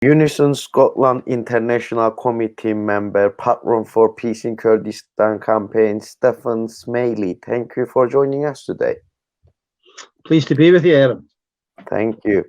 UNISON Scotland International Committee member, patron for Peace in Kurdistan Campaign, Stephen Smellie. Thank you for joining us today. Pleased to be with you, Erem. Thank you.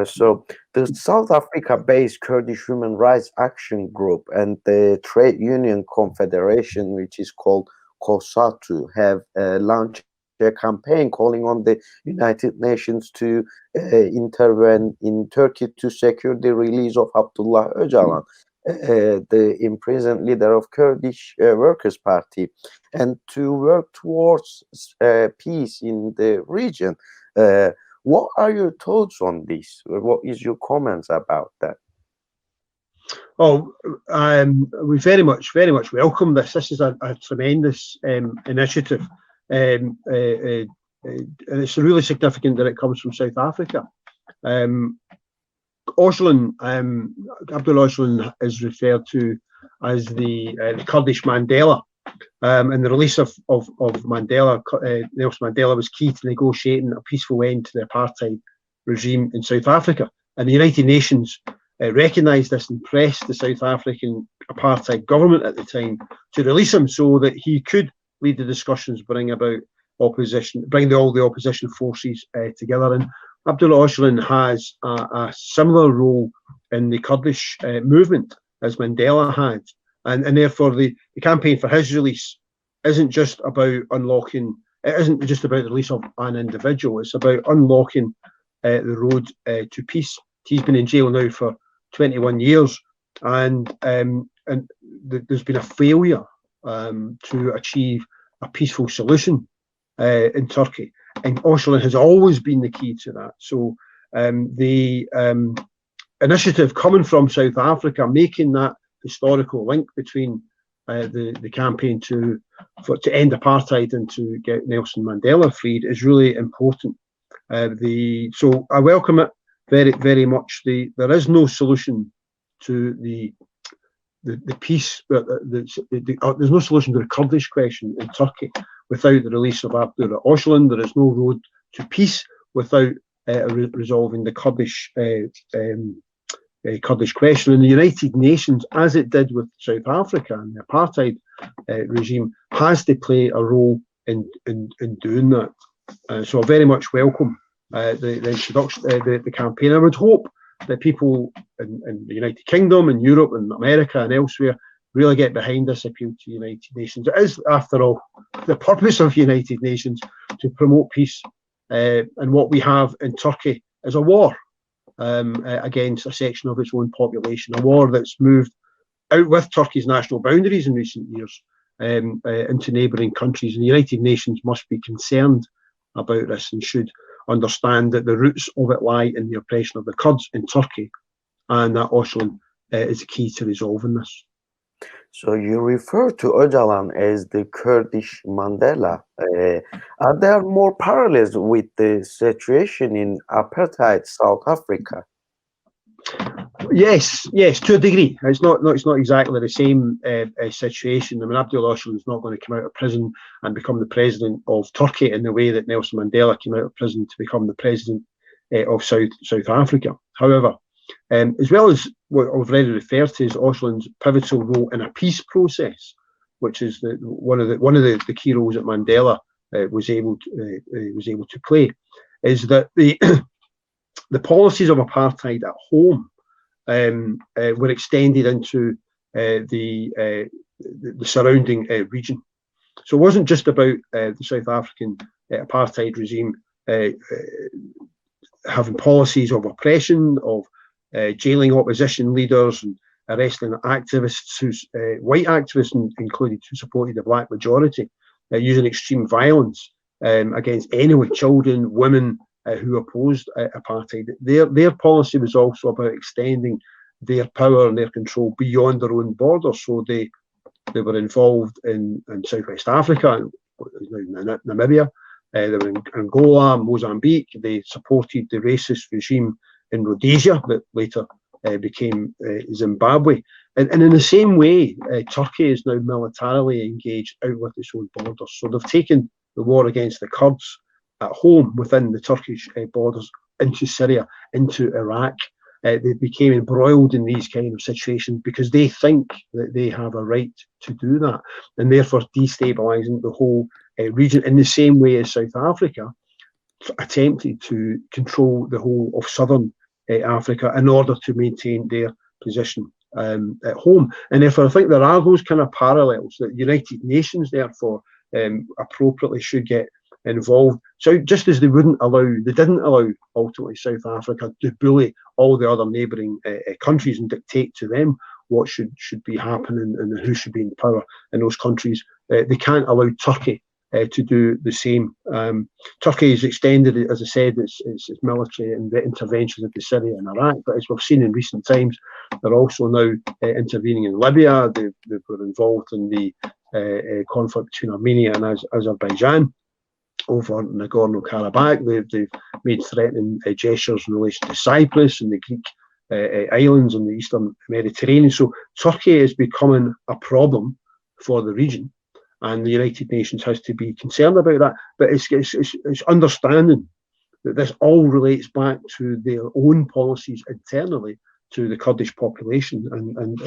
So the South Africa-based Kurdish Human Rights Action Group and the Trade Union Confederation, which is called COSATU, have launched a campaign calling on the United Nations to intervene in Turkey to secure the release of Abdullah Ocalan, the imprisoned leader of Kurdish Workers Party, and to work towards peace in the region. What are your thoughts on this? What is your comments about that? Oh, we very much welcome this. This is a tremendous initiative. It's really significant that it comes from South Africa. Ocalan, Abdullah Ocalan is referred to as the Kurdish Mandela. And the release of Mandela, Nelson Mandela, was key to negotiating a peaceful end to the apartheid regime in South Africa. And the United Nations recognised this and pressed the South African apartheid government at the time to release him so that he could lead the discussions, bring all the opposition forces together. And Abdullah Ocalan has a similar role in the Kurdish movement as Mandela had. And therefore, the campaign for his release isn't just about unlocking, it isn't just about the release of an individual, it's about unlocking the road to peace. He's been in jail now for 21 years, and there's been a failure to achieve a peaceful solution in Turkey. And Ocalan has always been the key to that. So the initiative coming from South Africa, making that historical link between the campaign to end apartheid and to get Nelson Mandela freed is really important. So I welcome it very much. There is no solution to the peace. There's no solution to the Kurdish question in Turkey without the release of Abdullah Ocalan. There is no road to peace without resolving the Kurdish question. And the United Nations, as it did with South Africa and the apartheid regime, has to play a role in doing that. So I very much welcome the introduction, the campaign. I would hope that people in the United Kingdom and Europe and America and elsewhere really get behind this appeal to the United Nations. It is, after all, the purpose of United Nations to promote peace. And what we have in Turkey is a war against a section of its own population, a war that's moved out with Turkey's national boundaries in recent years into neighbouring countries. And the United Nations must be concerned about this and should understand that the roots of it lie in the oppression of the Kurds in Turkey, and that Ocalan is key to resolving this. So you refer to Ocalan as the Kurdish Mandela. Are there more parallels with the situation in apartheid South Africa? Yes, to a degree. It's not exactly the same situation. I mean, Abdullah Ocalan is not going to come out of prison and become the president of Turkey in the way that Nelson Mandela came out of prison to become the president of South Africa. However, as well as what I've already referred to as Ocalan's pivotal role in a peace process, which is one of the key roles that Mandela was able to play, is that the policies of apartheid at home were extended into the surrounding region. So it wasn't just about the South African apartheid regime having policies of oppression, of jailing opposition leaders and arresting activists, white activists included, who supported the black majority, using extreme violence against anyone, children, women, who opposed apartheid. Their policy was also about extending their power and their control beyond their own borders. So they were involved in Southwest Africa, Namibia, they were in Angola, Mozambique. They supported the racist regime in Rhodesia that later became Zimbabwe. And in the same way, Turkey is now militarily engaged out with its own borders. So they've taken the war against the Kurds at home within the Turkish borders into Syria, into Iraq. they became embroiled in these kind of situations because they think that they have a right to do that, and therefore destabilising the whole region in the same way as South Africa attempted to control the whole of southern Africa in order to maintain their position at home. And therefore, I think there are those kind of parallels that United Nations, therefore, appropriately should get involved. So just as they didn't allow ultimately South Africa to bully all the other neighbouring countries and dictate to them what should be happening and who should be in power in those countries, they can't allow Turkey to do the same. Turkey has extended, as I said, its military interventions into Syria and Iraq, but as we've seen in recent times, they're also now intervening in Libya. They were involved in the conflict between Armenia and Azerbaijan over Nagorno-Karabakh. They've made threatening gestures in relation to Cyprus and the Greek islands in the Eastern Mediterranean. So Turkey is becoming a problem for the region, and the United Nations has to be concerned about that. But it's understanding that this all relates back to their own policies internally to the Kurdish population, and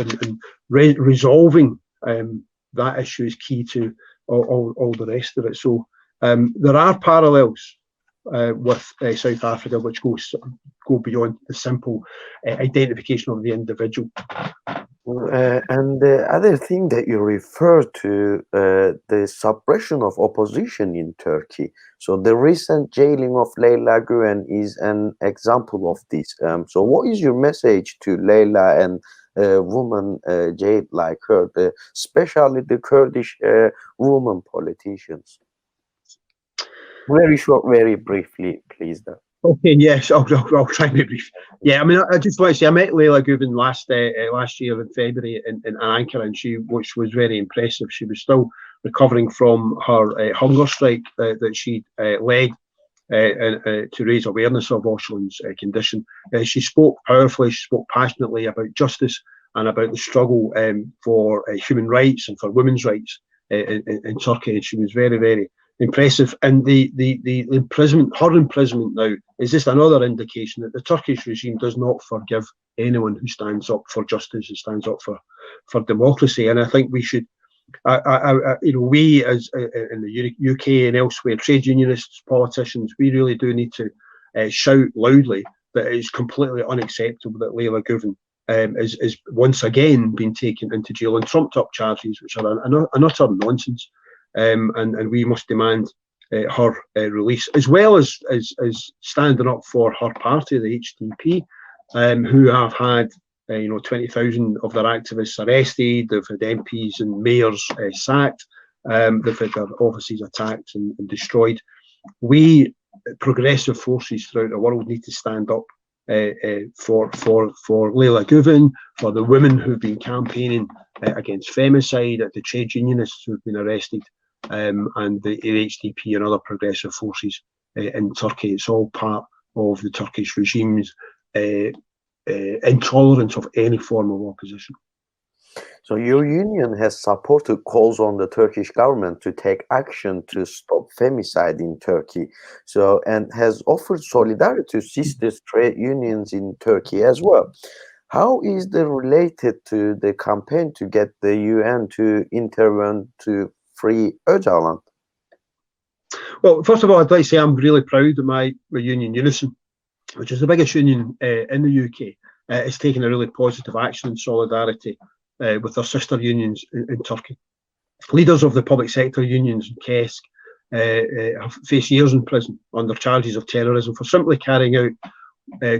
resolving that issue is key to all the rest of it. So there are parallels with South Africa, which go beyond the simple identification of the individual. And the other thing that you refer to, the suppression of opposition in Turkey. So the recent jailing of Leyla Guven is an example of this. So what is your message to Leyla and women jailed like her, especially the Kurdish women politicians? Very short, very briefly, please. Okay, yes, I'll try and be brief. Yeah, I mean, I just want to say I met Leyla Guven last year in February in Ankara, and which was very impressive. She was still recovering from her hunger strike that she led to raise awareness of Ocalan's condition. She spoke powerfully, she spoke passionately about justice and about the struggle for human rights and for women's rights in Turkey. And she was very, very impressive. And the imprisonment, her imprisonment now, is just another indication that the Turkish regime does not forgive anyone who stands up for justice and stands up for democracy. And I think we should, we as in the UK and elsewhere, trade unionists, politicians, we really do need to shout loudly that it is completely unacceptable that Leyla Guven is once again being taken into jail on trumped up charges, which are an utter nonsense. And we must demand her release, as well as standing up for her party, the HDP, who have had 20,000 of their activists arrested. They've had MPs and mayors sacked. They've had their offices attacked and destroyed. We progressive forces throughout the world need to stand up for Leyla Guven, for the women who've been campaigning against femicide, the trade unionists who've been arrested, and the HDP and other progressive forces in Turkey. It's all part of the Turkish regime's intolerance of any form of opposition. So your union has supported calls on the Turkish government to take action to stop femicide in Turkey. So, and has offered solidarity to sister trade unions in Turkey as well. How is that related to the campaign to get the UN to intervene to free Ocalan? Well, first of all, I'd like to say I'm really proud of my union, UNISON, which is the biggest union in the UK. It's taken a really positive action in solidarity with our sister unions in Turkey. Leaders of the public sector unions in KESK have faced years in prison under charges of terrorism for simply carrying out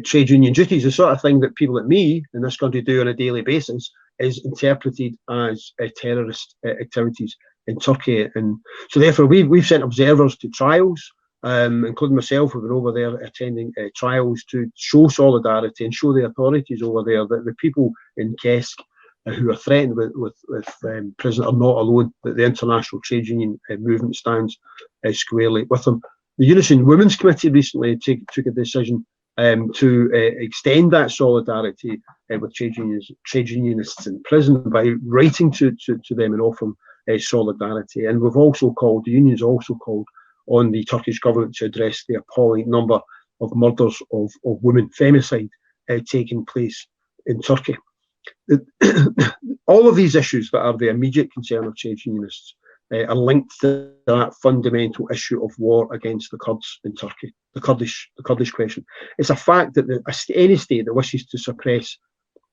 trade union duties. The sort of thing that people like me in this country do on a daily basis is interpreted as terrorist activities in Turkey. And so therefore we've sent observers to trials, including myself. We've been over there attending trials to show solidarity and show the authorities over there that the people in KESK who are threatened with prison are not alone, that the international trade union movement stands squarely with them. The UNISON Women's Committee recently took a decision to extend that solidarity with trade unionists in prison by writing to them and offering solidarity. And we've also called, the unions also called on the Turkish government to address the appalling number of murders of women, femicide taking place in Turkey. All of these issues that are the immediate concern of trade unionists are linked to that fundamental issue of war against the Kurds in Turkey, the Kurdish question. It's a fact that any state that wishes to suppress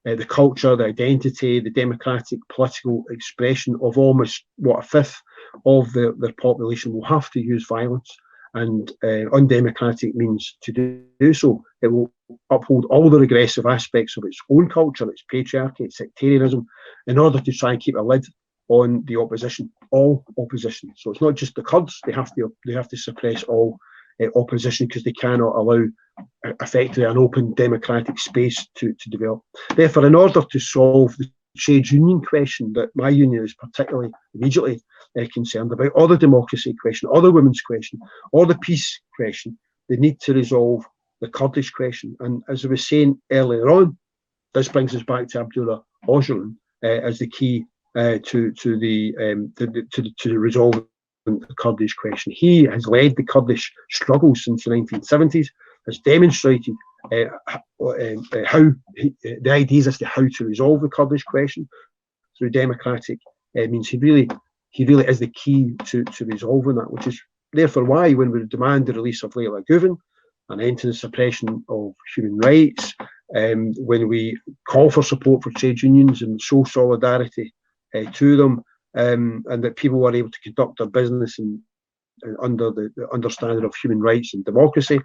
the culture, the identity, the democratic political expression of almost, a fifth of their population will have to use violence and undemocratic means to do so. It will uphold all the regressive aspects of its own culture, its patriarchy, its sectarianism, in order to try and keep a lid on the opposition, all opposition. So it's not just the Kurds; they have to suppress all opposition, because they cannot allow effectively an open democratic space to develop. Therefore, in order to solve the trade union question that my union is particularly immediately concerned about, or the democracy question, or the women's question, or the peace question, they need to resolve the Kurdish question. And as I was saying earlier on, this brings us back to Abdullah Ocalan as the key to resolve the Kurdish question. He has led the Kurdish struggle since the 1970s, has demonstrated how the ideas as to how to resolve the Kurdish question through democratic means. He really is the key to resolving that, which is therefore why, when we demand the release of Leyla Guven, an end to the suppression of human rights, when we call for support for trade unions and show solidarity to them, and that people were able to conduct their business under the understanding of human rights and democracy,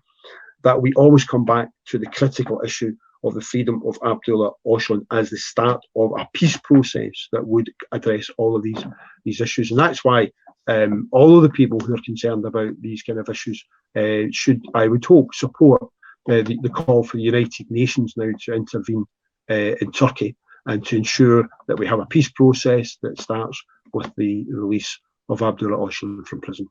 that we always come back to the critical issue of the freedom of Abdullah Ocalan as the start of a peace process that would address all of these issues. And that's why all of the people who are concerned about these kind of issues should, I would hope, support the call for the United Nations now to intervene in Turkey and to ensure that we have a peace process that starts with the release of Abdullah Ocalan from prison.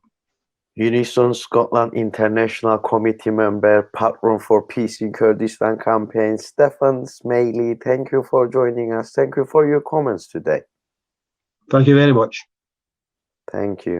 UNISON Scotland International Committee member, patron for Peace in Kurdistan Campaign, Stefan Smellie, thank you for joining us. Thank you for your comments today. Thank you very much. Thank you.